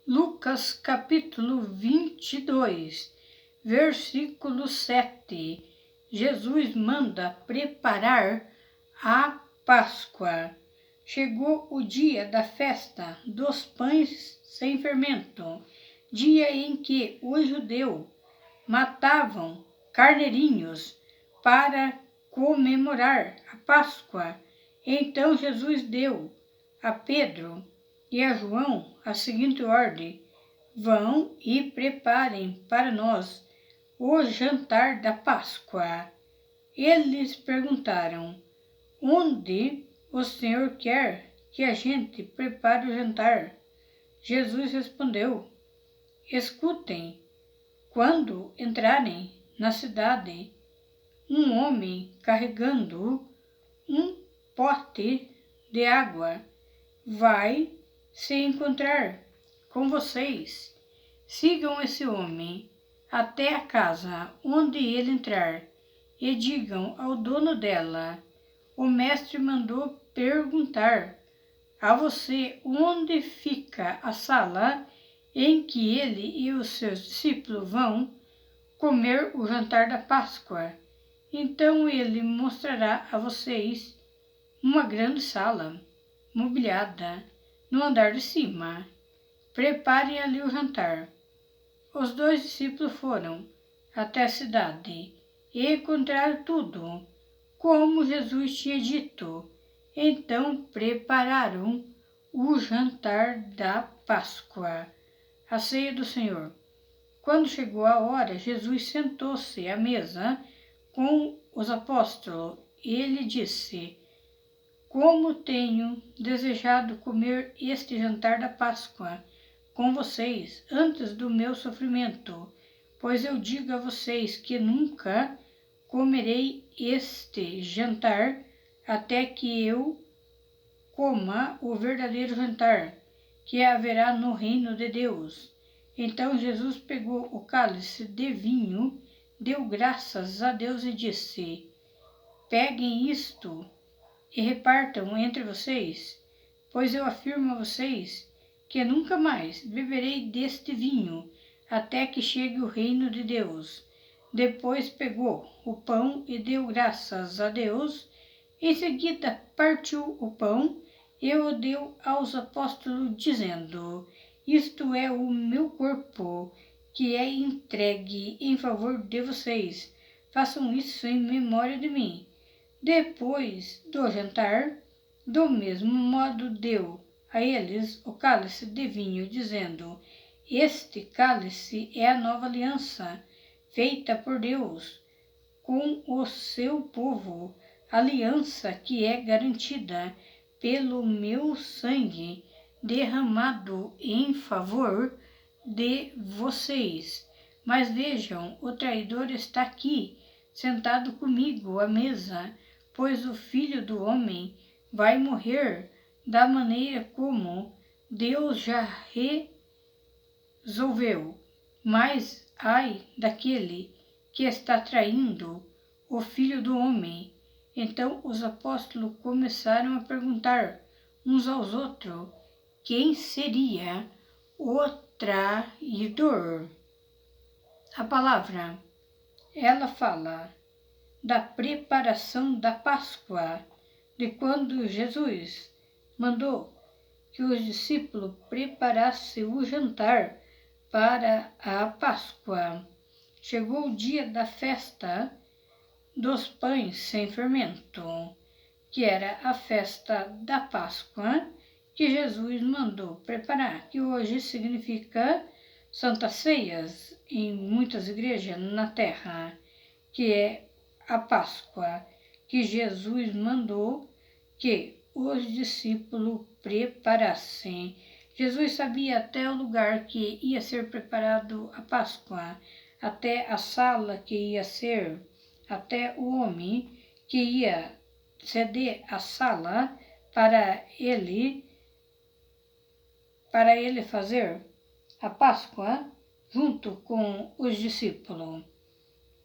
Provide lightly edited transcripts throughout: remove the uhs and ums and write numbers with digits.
Lucas capítulo 22, versículo 7. Jesus manda preparar a Páscoa. Chegou o dia da festa dos pães sem fermento, dia em que os judeus matavam carneirinhos para comemorar a Páscoa. Então Jesus deu a Pedro e a João a seguinte ordem: vão e preparem para nós o jantar da Páscoa. Eles perguntaram: onde o Senhor quer que a gente prepare o jantar? Jesus respondeu: escutem, quando entrarem na cidade, um homem carregando um pote de água vai se encontrar com vocês. Sigam esse homem até a casa onde ele entrar e digam ao dono dela: o mestre mandou perguntar a você onde fica a sala em que ele e os seus discípulos vão comer o jantar da Páscoa. Então ele mostrará a vocês uma grande sala, mobiliada, no andar de cima. Preparem ali o jantar. Os dois discípulos foram até a cidade e encontraram tudo como Jesus tinha dito. Então prepararam o jantar da Páscoa, a ceia do Senhor. Quando chegou a hora, Jesus sentou-se à mesa com os apóstolos e ele disse: como tenho desejado comer este jantar da Páscoa com vocês antes do meu sofrimento, pois eu digo a vocês que nunca comerei este jantar até que eu coma o verdadeiro jantar que haverá no reino de Deus. Então Jesus pegou o cálice de vinho, deu graças a Deus e disse: peguem isto e repartam entre vocês, pois eu afirmo a vocês que nunca mais beberei deste vinho até que chegue o reino de Deus. Depois pegou o pão e deu graças a Deus. Em seguida partiu o pão e o deu aos apóstolos, dizendo: isto é o meu corpo, que é entregue em favor de vocês. Façam isso em memória de mim. Depois do jantar, do mesmo modo deu a eles o cálice de vinho, dizendo: este cálice é a nova aliança, feita por Deus com o seu povo, aliança que é garantida pelo meu sangue, derramado em favor de vocês. Mas vejam, o traidor está aqui, sentado comigo à mesa, pois o Filho do Homem vai morrer da maneira como Deus já resolveu. Mas ai daquele que está traindo o Filho do Homem. Então os apóstolos começaram a perguntar uns aos outros quem seria o traidor. A palavra, ela fala da preparação da Páscoa, de quando Jesus mandou que os discípulos preparassem o jantar para a Páscoa. Chegou o dia da festa dos pães sem fermento, que era a festa da Páscoa que Jesus mandou preparar, que hoje significa Santas Ceias em muitas igrejas na terra, que é a Páscoa, que Jesus mandou que os discípulos preparassem. Jesus sabia até o lugar que ia ser preparado a Páscoa, até a sala que ia ser, até o homem que ia ceder a sala para ele fazer a Páscoa junto com os discípulos.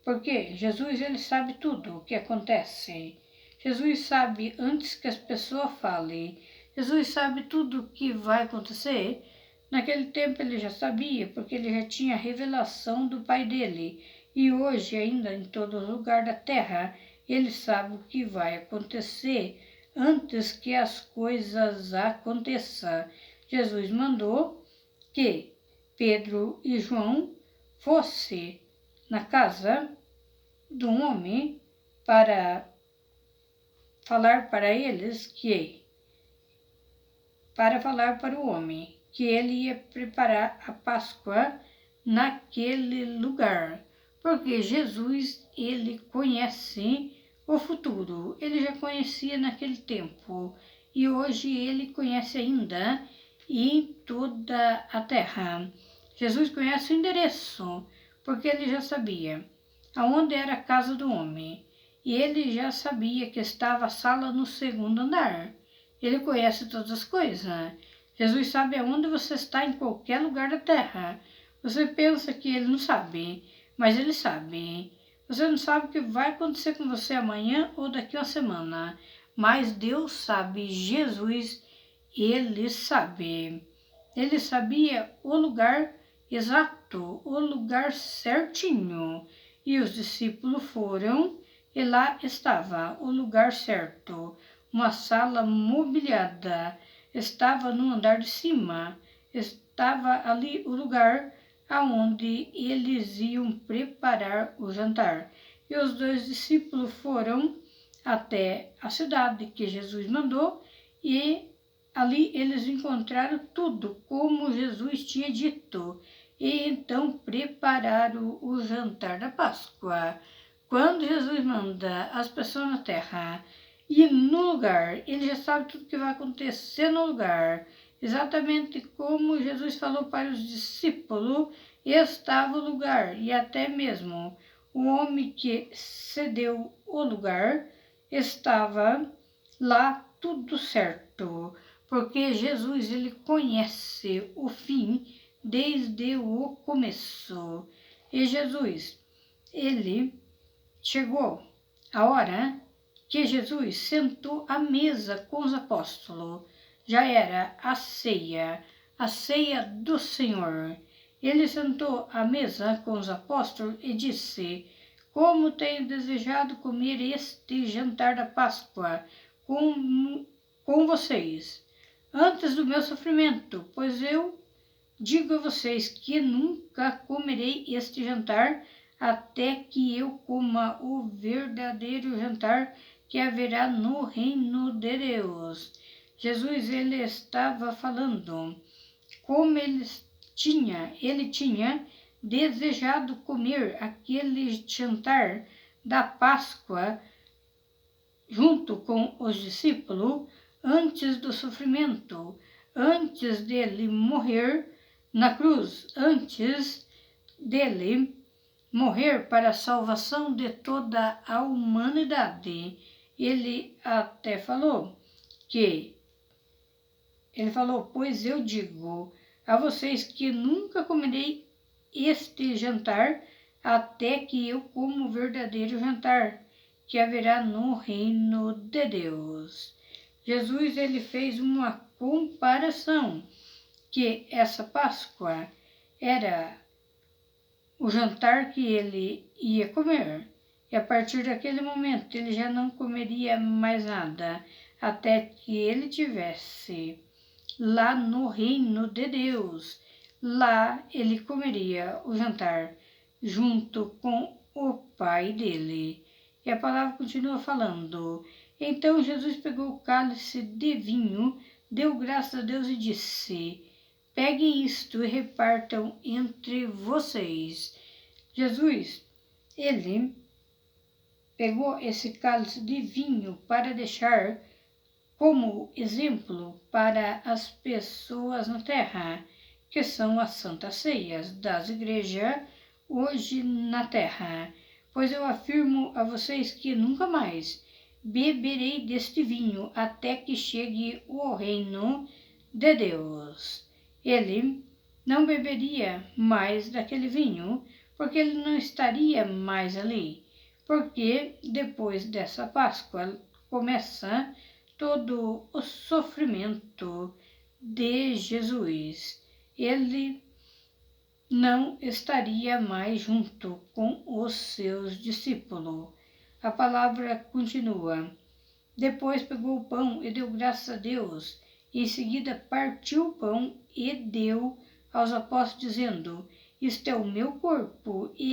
Porque Jesus, ele sabe tudo o que acontece. Jesus sabe antes que as pessoas falem. Jesus sabe tudo o que vai acontecer Naquele tempo ele já sabia, porque ele já tinha a revelação do Pai dele. E hoje, ainda em todo lugar da terra, ele sabe o que vai acontecer antes que as coisas aconteçam. Jesus mandou que Pedro e João fossem na casa de um homem para falar para o homem que ele ia preparar a Páscoa naquele lugar, porque Jesus, ele conhece o futuro, ele já conhecia naquele tempo e hoje ele conhece ainda em toda a terra. Jesus conhece o endereço, porque ele já sabia aonde era a casa do homem e ele já sabia que estava a sala no segundo andar. Ele conhece todas as coisas. Jesus sabe aonde você está em qualquer lugar da terra. Você pensa que ele não sabe, mas ele sabe. Você não sabe o que vai acontecer com você amanhã ou daqui a uma semana, mas Deus sabe, Jesus, ele sabe. Ele sabia o lugar exato, o lugar certinho. E os discípulos foram e lá estava o lugar certo, uma sala mobiliada. Estava no andar de cima, estava ali o lugar aonde eles iam preparar o jantar. E os dois discípulos foram até a cidade que Jesus mandou e ali eles encontraram tudo como Jesus tinha dito. E então prepararam o jantar da Páscoa. Quando Jesus manda as pessoas na terra e no lugar, ele já sabe tudo que vai acontecer no lugar. Exatamente como Jesus falou para os discípulos, estava o lugar. E até mesmo o homem que cedeu o lugar estava lá tudo certo. Porque Jesus, ele conhece o fim desde o começo. E Jesus, ele chegou a hora que Jesus sentou à mesa com os apóstolos. Já era a ceia do Senhor. Ele sentou à mesa com os apóstolos e disse: como tenho desejado comer este jantar da Páscoa com vocês, antes do meu sofrimento, pois eu digo a vocês que nunca comerei este jantar até que eu coma o verdadeiro jantar que haverá no reino de Deus. Jesus, ele estava falando como ele tinha desejado comer aquele jantar da Páscoa junto com os discípulos antes do sofrimento, antes dele morrer na cruz, antes dele morrer para a salvação de toda a humanidade. Ele até falou pois eu digo a vocês que nunca comerei este jantar até que eu como o verdadeiro jantar que haverá no reino de Deus. Jesus, ele fez uma comparação que essa Páscoa era o jantar que ele ia comer. E a partir daquele momento ele já não comeria mais nada, até que ele tivesse lá no reino de Deus. Lá ele comeria o jantar junto com o Pai dele. E a palavra continua falando: então Jesus pegou o cálice de vinho, deu graças a Deus e disse: peguem isto e repartam entre vocês. Jesus, ele pegou esse cálice de vinho para deixar como exemplo para as pessoas na terra, que são as santas ceias das igrejas hoje na terra. Pois eu afirmo a vocês que nunca mais beberei deste vinho até que chegue o reino de Deus. Ele não beberia mais daquele vinho, porque ele não estaria mais ali. Porque depois dessa Páscoa começa todo o sofrimento de Jesus. ele não estaria mais junto com os seus discípulos. A palavra continua. Depois pegou o pão e deu graças a Deus. Em seguida partiu o pão e deu aos apóstolos, dizendo: Isto é o meu corpo. E